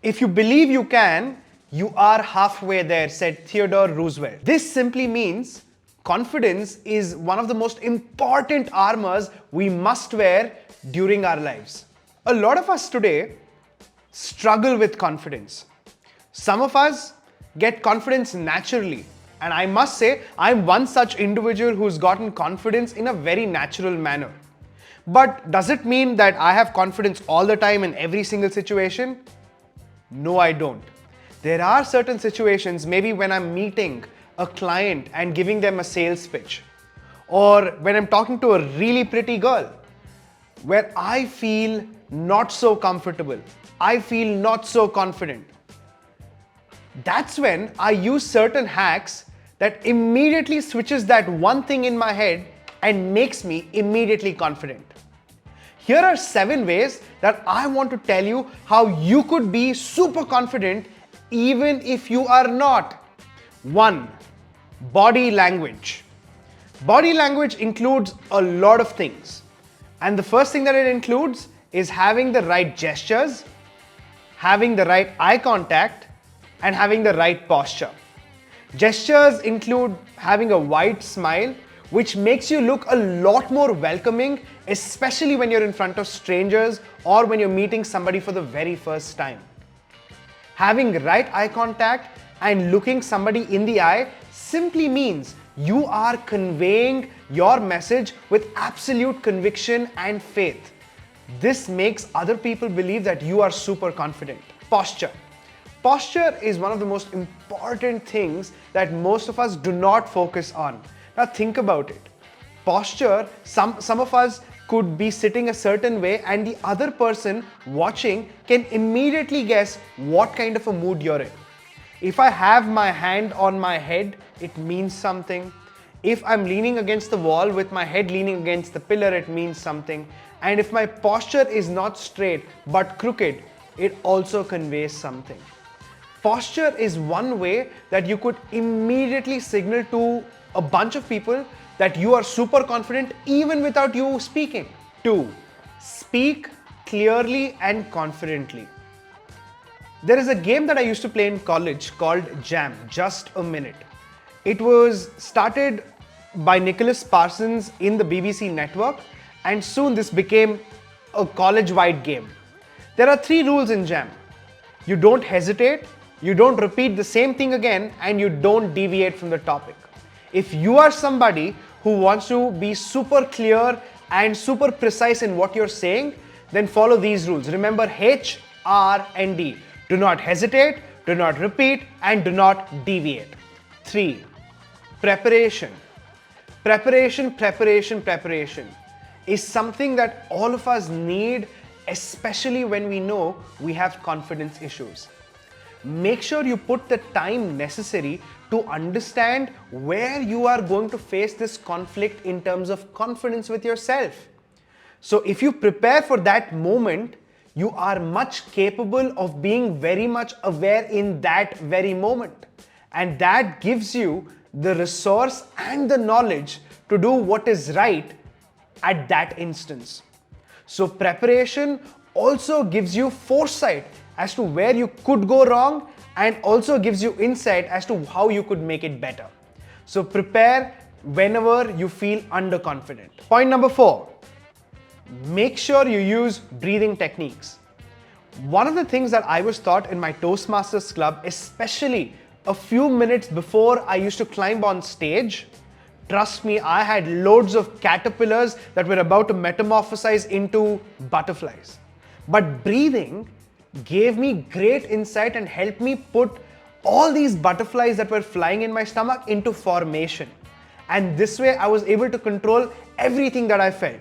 If you believe you can, you are halfway there, said Theodore Roosevelt. This simply means confidence is one of the most important armors we must wear during our lives. A lot of us today struggle with confidence. Some of us get confidence naturally. And I must say, I'm one such individual who's gotten confidence in a very natural manner. But does it mean that I have confidence all the time in every single situation? No, I don't. There are certain situations, maybe when I'm meeting a client and giving them a sales pitch, or when I'm talking to a really pretty girl, where I feel not so comfortable, I feel not so confident. That's when I use certain hacks that immediately switches that one thing in my head and makes me immediately confident. Here are 7 ways that I want to tell you how you could be super confident even if you are not. 1. Body language. Body language includes a lot of things. And the first thing that it includes is having the right gestures, having the right eye contact, and having the right posture. Gestures include having a wide smile, which makes you look a lot more welcoming, especially when you're in front of strangers or when you're meeting somebody for the very first time. Having right eye contact and looking somebody in the eye simply means you are conveying your message with absolute conviction and faith. This makes other people believe that you are super confident. Posture. Posture is one of the most important things that most of us do not focus on. Now think about it. Posture, some of us could be sitting a certain way and the other person watching can immediately guess what kind of a mood you're in. If I have my hand on my head, it means something. If I'm leaning against the wall with my head leaning against the pillar, it means something. And if my posture is not straight but crooked, it also conveys something. Posture is one way that you could immediately signal to a bunch of people that you are super confident even without you speaking. 2. Speak clearly and confidently. There is a game that I used to play in college called Jam, Just a Minute. It was started by Nicholas Parsons in the BBC network, and soon this became a college-wide game. There are 3 rules in Jam. You don't hesitate, you don't repeat the same thing again, and you don't deviate from the topic. If you are somebody who wants to be super clear and super precise in what you're saying, then follow these rules. Remember H, R, and D. Do not hesitate, do not repeat, and do not deviate. 3. Preparation. Preparation is something that all of us need, especially when we know we have confidence issues. Make sure you put the time necessary to understand where you are going to face this conflict in terms of confidence with yourself. So if you prepare for that moment, you are much capable of being very much aware in that very moment. And that gives you the resource and the knowledge to do what is right at that instance. So preparation also gives you foresight as to where you could go wrong and also gives you insight as to how you could make it better. So prepare whenever you feel underconfident. Point number 4, make sure you use breathing techniques. One of the things that I was taught in my Toastmasters club, especially a few minutes before I used to climb on stage, trust me, I had loads of caterpillars that were about to metamorphosize into butterflies. But breathing gave me great insight and helped me put all these butterflies that were flying in my stomach into formation. And this way I was able to control everything that I felt.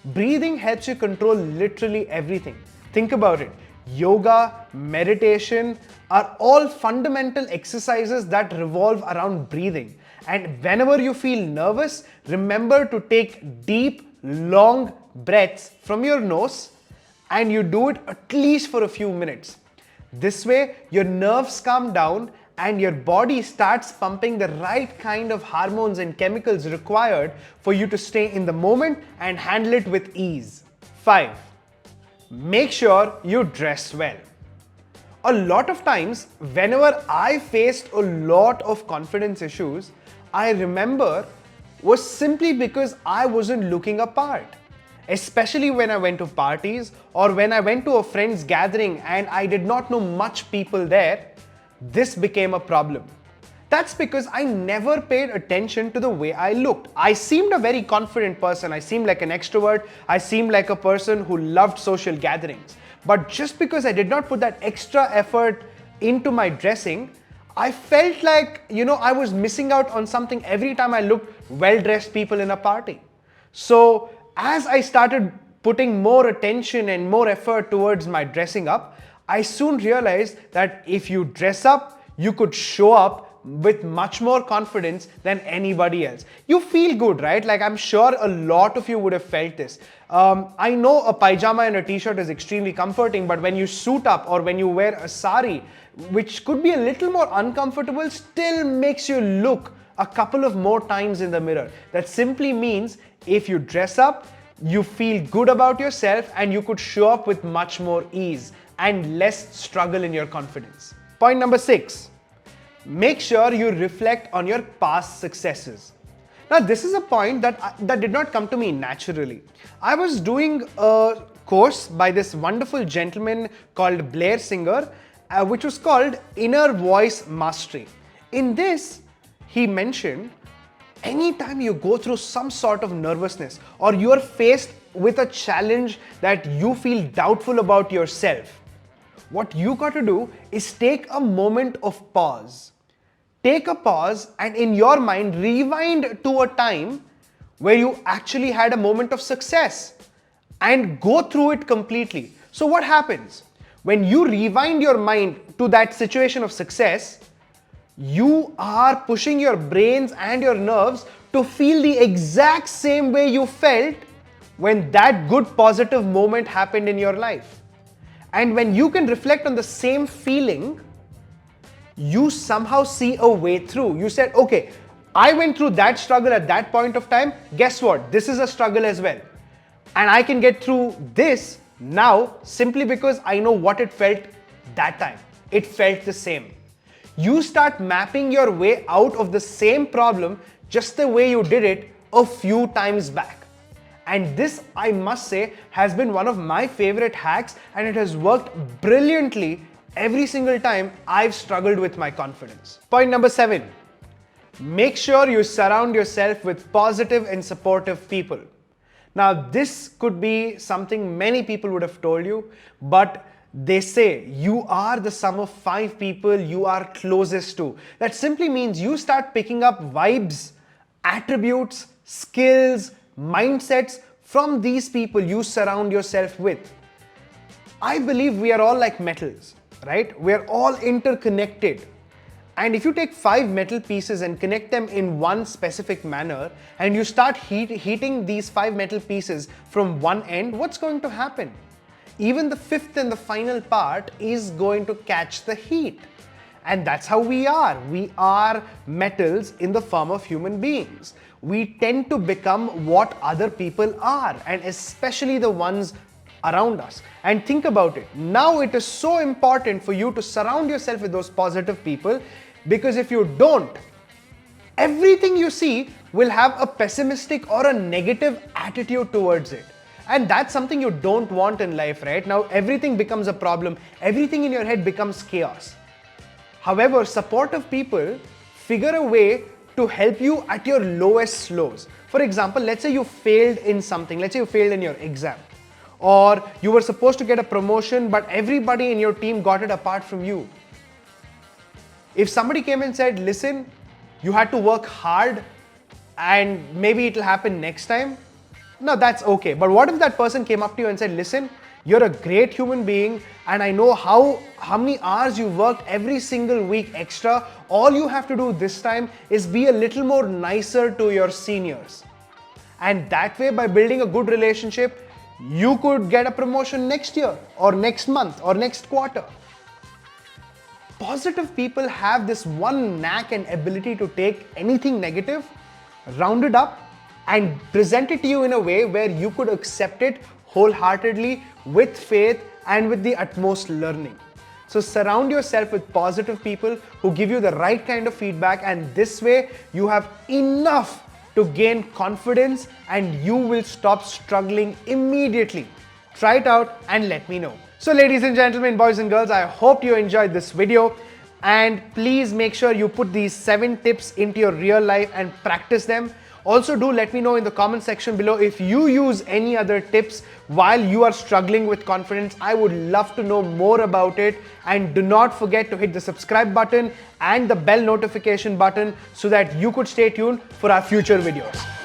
Breathing helps you control literally everything. Think about it. Yoga, meditation are all fundamental exercises that revolve around breathing. And whenever you feel nervous, remember to take deep, long breaths from your nose, and you do it at least for a few minutes. This way, your nerves calm down and your body starts pumping the right kind of hormones and chemicals required for you to stay in the moment and handle it with ease. 5. Make sure you dress well. A lot of times, whenever I faced a lot of confidence issues, I remember was simply because I wasn't looking apart. Especially when I went to parties or when I went to a friend's gathering and I did not know much people there, this became a problem. That's because I never paid attention to the way I looked. I seemed a very confident person. I seemed like an extrovert. I seemed like a person who loved social gatherings. But just because I did not put that extra effort into my dressing, I felt like, I was missing out on something every time I looked well-dressed people in a party. So as I started putting more attention and more effort towards my dressing up, I soon realized that if you dress up, you could show up with much more confidence than anybody else. You feel good, right? Like I'm sure a lot of you would have felt this. I know a pajama and a t-shirt is extremely comforting, but when you suit up or when you wear a sari, which could be a little more uncomfortable, still makes you look a couple of more times in the mirror. That simply means if you dress up, you feel good about yourself and you could show up with much more ease and less struggle in your confidence. Point number 6. Make sure you reflect on your past successes. Now, this is a point that did not come to me naturally. I was doing a course by this wonderful gentleman called Blair Singer, which was called Inner Voice Mastery. In this, he mentioned anytime you go through some sort of nervousness or you are faced with a challenge that you feel doubtful about yourself, what you got to do is take a moment of pause. Take a pause and in your mind rewind to a time where you actually had a moment of success and go through it completely. So what happens? When you rewind your mind to that situation of success, you are pushing your brains and your nerves to feel the exact same way you felt when that good positive moment happened in your life. And when you can reflect on the same feeling, you somehow see a way through. You said, okay, I went through that struggle at that point of time. Guess what? This is a struggle as well. And I can get through this now simply because I know what it felt that time. It felt the same. You start mapping your way out of the same problem just the way you did it a few times back. And this, I must say, has been one of my favorite hacks and it has worked brilliantly every single time I've struggled with my confidence. Point number 7. Make sure you surround yourself with positive and supportive people. Now, this could be something many people would have told you, but they say you are the sum of 5 people you are closest to. That simply means you start picking up vibes, attributes, skills, mindsets from these people you surround yourself with. I believe we are all like metals, right? We are all interconnected. And if you take 5 metal pieces and connect them in one specific manner and you start heating these 5 metal pieces from one end, what's going to happen? Even the 5th and the final part is going to catch the heat. And that's how we are. We are metals in the form of human beings. We tend to become what other people are, and especially the ones around us. And think about it. Now it is so important for you to surround yourself with those positive people, because if you don't, everything you see will have a pessimistic or a negative attitude towards it. And that's something you don't want in life, right? Now everything becomes a problem. Everything in your head becomes chaos. However, supportive people figure a way to help you at your lowest lows. For example, let's say you failed in something. Let's say you failed in your exam. Or you were supposed to get a promotion, but everybody in your team got it apart from you. If somebody came and said, listen, you had to work hard and maybe it'll happen next time. No, that's okay. But what if that person came up to you and said, listen, you're a great human being and I know how many hours you worked every single week extra. All you have to do this time is be a little more nicer to your seniors. And that way, by building a good relationship, you could get a promotion next year or next month or next quarter. Positive people have this one knack and ability to take anything negative, round it up, and present it to you in a way where you could accept it wholeheartedly with faith and with the utmost learning. So surround yourself with positive people who give you the right kind of feedback, and this way you have enough to gain confidence and you will stop struggling immediately. Try it out and let me know. So ladies and gentlemen, boys and girls, I hope you enjoyed this video, and please make sure you put these 7 tips into your real life and practice them. Also, do let me know in the comment section below if you use any other tips while you are struggling with confidence. I would love to know more about it. And do not forget to hit the subscribe button and the bell notification button so that you could stay tuned for our future videos.